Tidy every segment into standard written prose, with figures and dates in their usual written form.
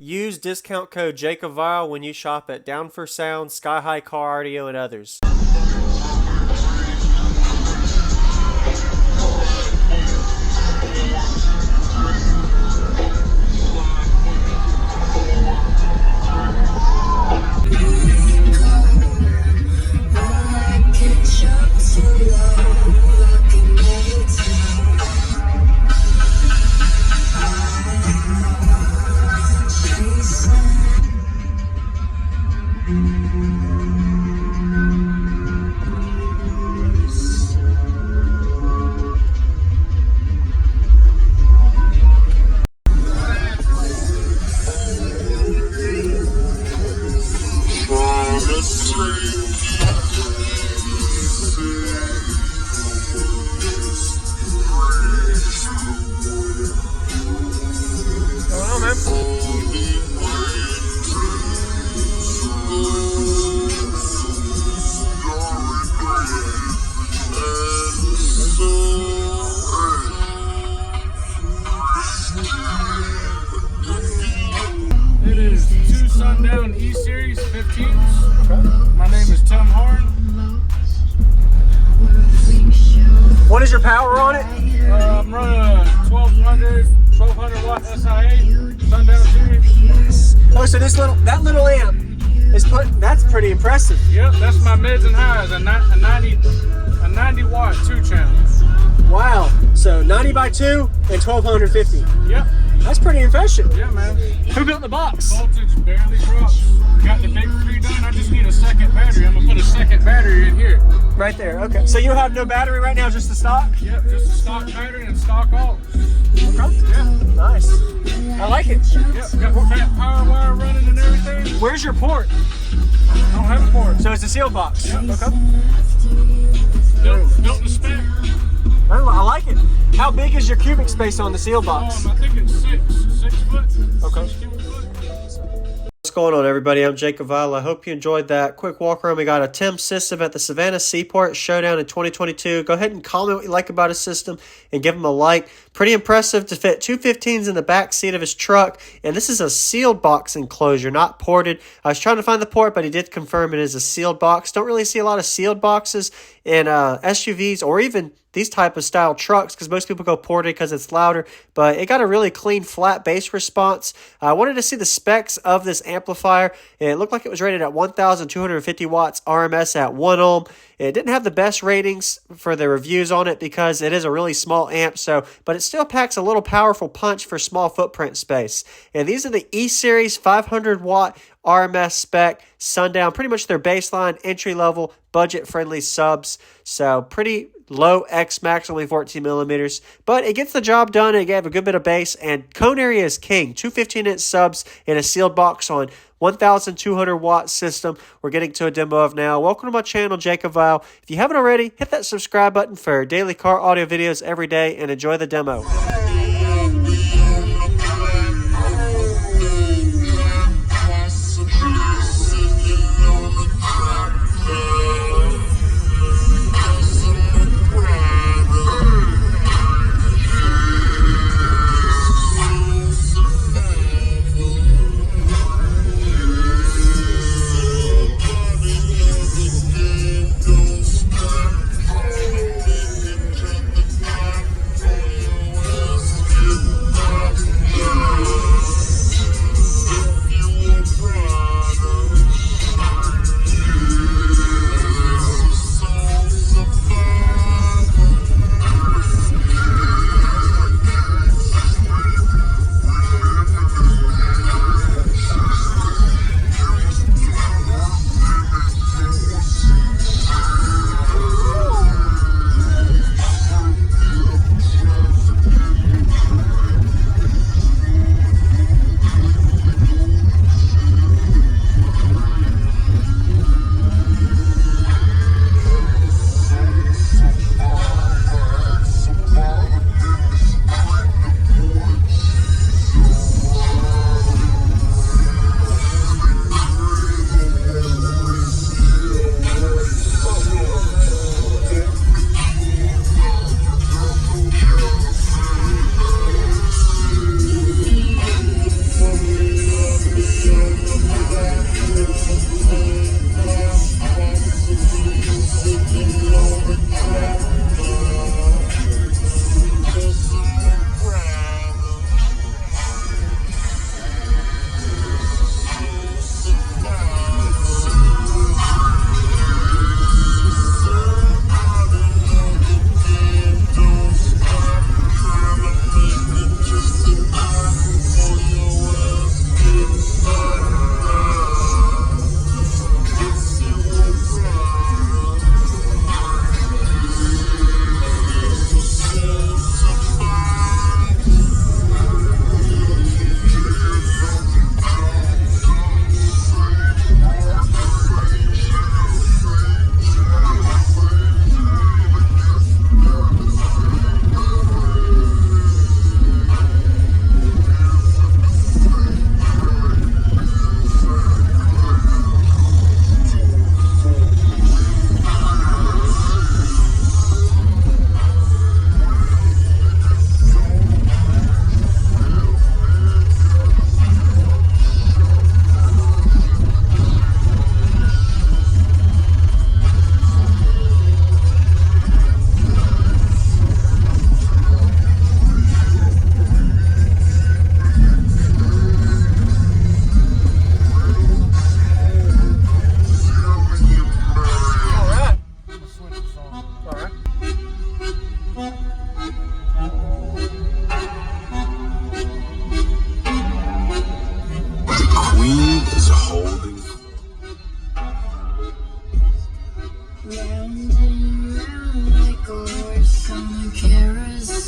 Use discount code JACOBVILE when you shop at Down for Sound, Sky High Car Audio, and others. It is 2 Sundown E-Series 15s. Okay. My name is Tim Horn. What is your power on it? I'm running a 1200 watt SIA Sundown series. Oh, so that little amp is that's pretty impressive. Yep, that's my mids and highs, a 90 watt 2-channel. Wow, so 90 by 2 and 1250. Yep. That's pretty impressive. Yeah, man. Who built the box? Voltage barely drops. Got the big 3 done. I just need a second battery. I'm gonna put a second battery in here. Right there, okay. So you have no battery right now, just the stock? Yep, just a stock battery and stock alt. Okay. Yeah. Nice. I like it. Yep, got that power wire running and everything. Where's your port? I don't have a port. So it's a sealed box. Yep. Okay. Built the spec. I like it. How big is your cubic space on the sealed box? I think it's 6 foot. Okay. 6 cubic foot. What's going on, everybody? I'm Jacob Vile. I hope you enjoyed that quick walk around. We got a Tim system at the Savannah Seaport Showdown in 2022. Go ahead and comment what you like about his system and give him a like. Pretty impressive to fit 2 15s in the back seat of his truck. And this is a sealed box enclosure, not ported. I was trying to find the port, but he did confirm it is a sealed box. Don't really see a lot of sealed boxes in SUVs or even these type of style trucks, because most people go ported because it's louder, but it got a really clean flat bass response. I wanted to see the specs of this amplifier. It looked like it was rated at 1,250 watts RMS at 1 ohm. It didn't have the best ratings for the reviews on it because it is a really small amp, but it still packs a little powerful punch for small footprint space. And these are the E-Series 500 watt RMS spec Sundown, pretty much their baseline entry level budget friendly subs. So pretty low X max, only 14 millimeters, but it gets the job done. It gave a good bit of bass, and cone area is king. 2 15-inch subs in a sealed box on 1,200 watt system. We're getting to a demo of now. Welcome to my channel, Jacob Vile. If you haven't already, hit that subscribe button for daily car audio videos every day and enjoy the demo.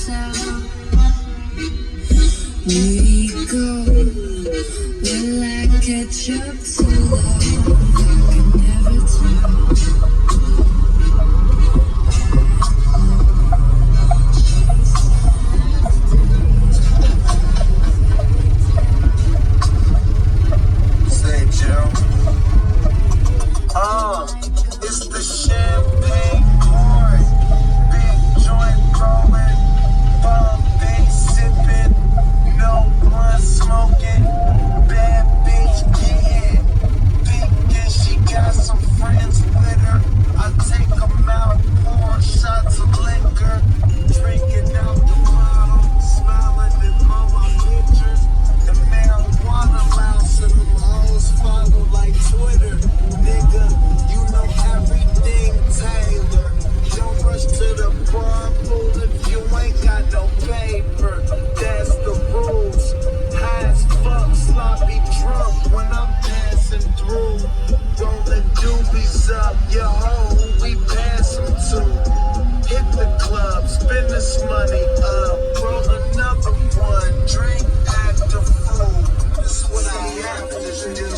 We go, will I catch up to love? I can never tell. Say, Joe. It's the champagne pouring, big joint rolling, bomb bass sipping, no blunt smoking, bad bitch getting big and she got some friends with her. I take them out, pour shots of liquor, drinking out the bottle, smiling at all my pictures. The marijuana louse and them hoes follow like Twitter. Nigga, you know everything, Taylor. Don't rush to the bar pool if you ain't got no paper. That's the rules. High as fuck, sloppy drunk when I'm passing through. Rolling doobies up, your hoe, who we pass them to. Hit the club, spend this money up. Roll another one, drink, act a fool. This is what I have to do.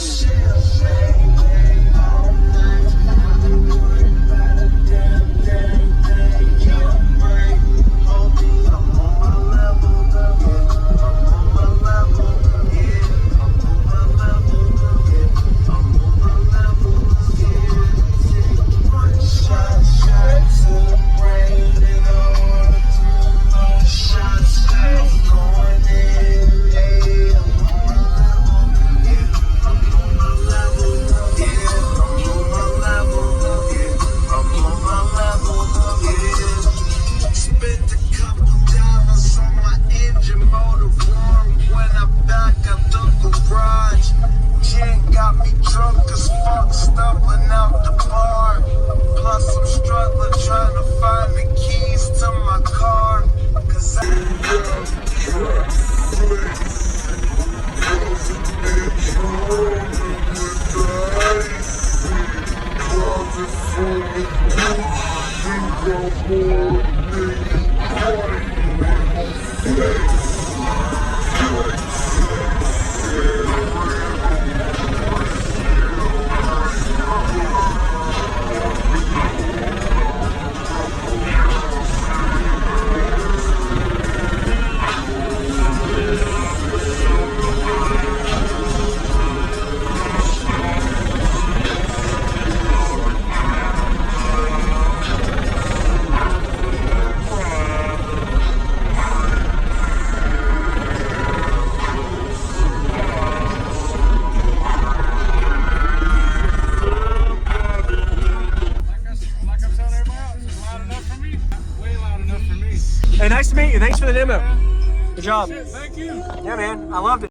Spent a couple dollars on my engine motor warm when I back up the garage. Jen got me drunk as fuck, stumbling out the bar. Plus I'm struggling trying to find the keys to my car. Cause Hey, nice to meet you. Thanks for the demo. Good job. Thank you. Yeah, man. I loved it.